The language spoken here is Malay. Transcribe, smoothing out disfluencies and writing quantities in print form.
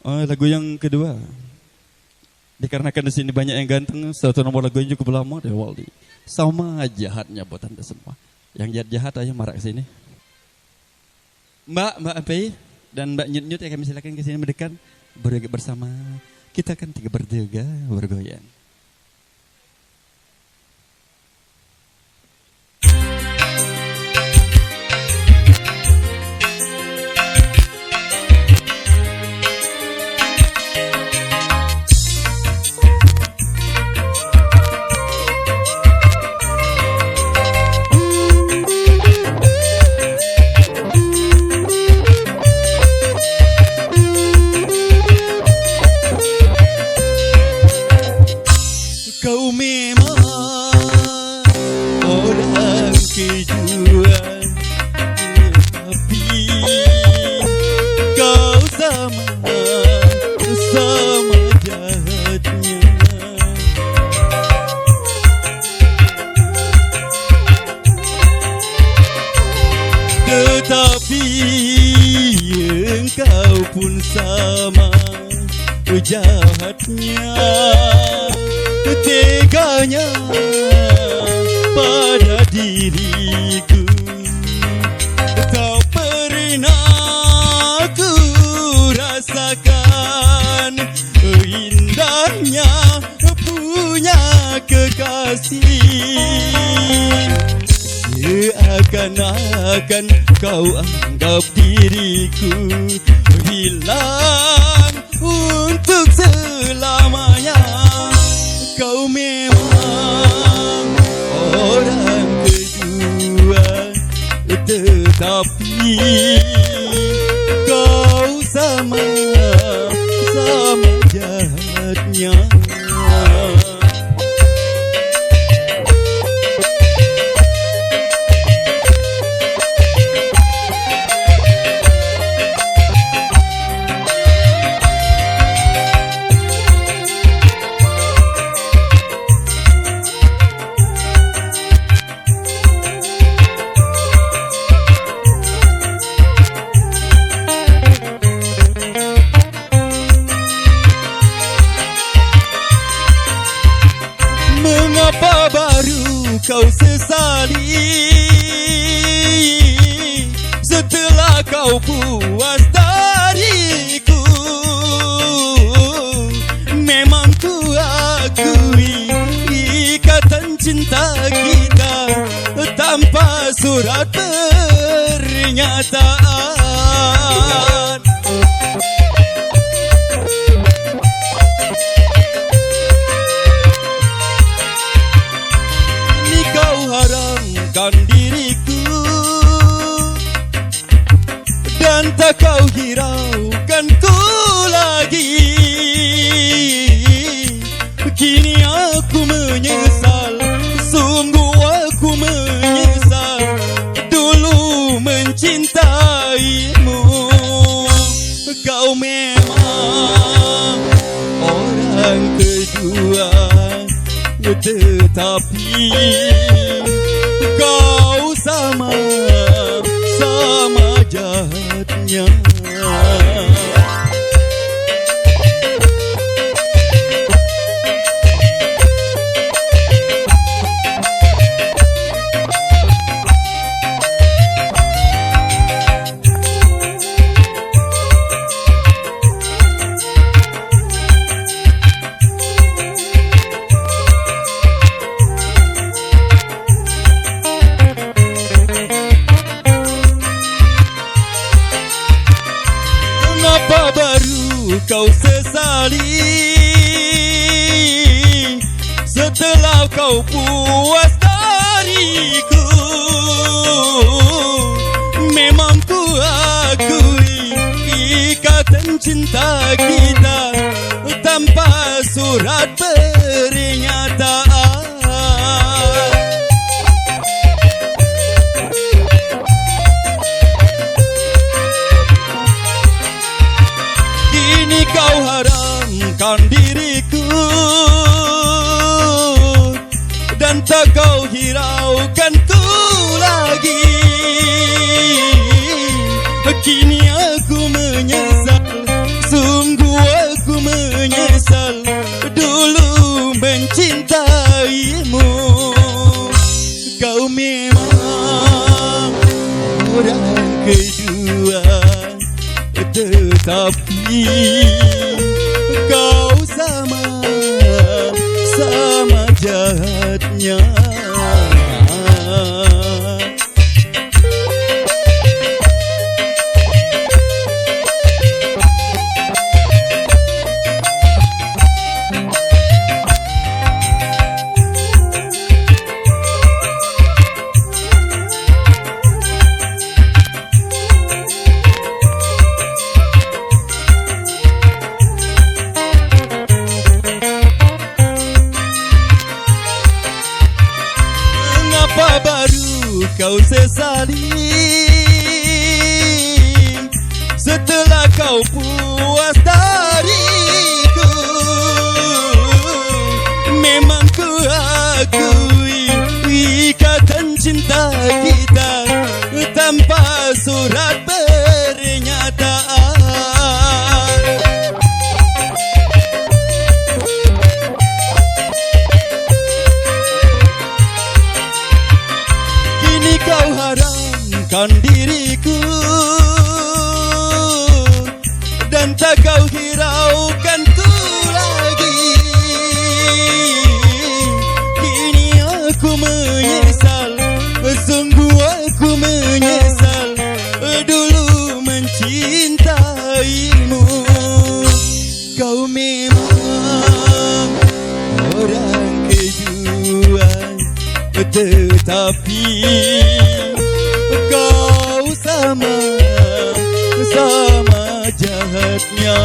Lagu yang kedua. Dikarenakan di sini banyak yang ganteng, satu nomor lagu yang cukup lama deh Waldi. Sama jahatnya buat anda semua. Yang jahat-jahat ayo marah ke sini. Mbak Apai dan Mbak Nyut-Nyut ya, kami silakan ke sini mendekat berjoget bersama. Kita akan tiga bertiga bergoyang. Kau memang orang kejuan, tapi kau sama jahatnya. Tetapi engkau pun sama jahatnya. Teganya pada diriku, kau pernah ku rasakan indahnya punya kekasih. Seakan-akan kau anggap diriku hilang untuk selamanya. Kau memang orang kejuan, tetapi kau sama jahatnya. Mengapa baru kau sesali setelah kau puas dariku? Memang ku akui ikatan cinta kita tanpa surat pernyataan. Haramkan diriku dan tak kau hiraukan ku lagi. Kini aku menyesal, sungguh aku menyesal dulu mencintaimu. Kau memang orang kedua, tetapi kau sama jahatnya. Mengapa baru kau sesali setelah kau puas dariku? Memang ku akui ikatan cinta kita tanpa surat pernyataan. Kini kau haramkan diriku dan tak kau hiraukan ku lagi. Kini aku menyesal, sungguh Tetapi kau sama jahatnya. Mengapa baru kau sesali setelah kau puas dariku? Memang ku akui ikatan cinta kita tanpa surat pernyataan. Kini kau haramkan diriku dan tak kau hiraukan ku lagi. Kini aku menyesal, sungguh aku menyesal dulu mencintaimu. Kau memang orang kejuan, tetapi kau sama jahatnya.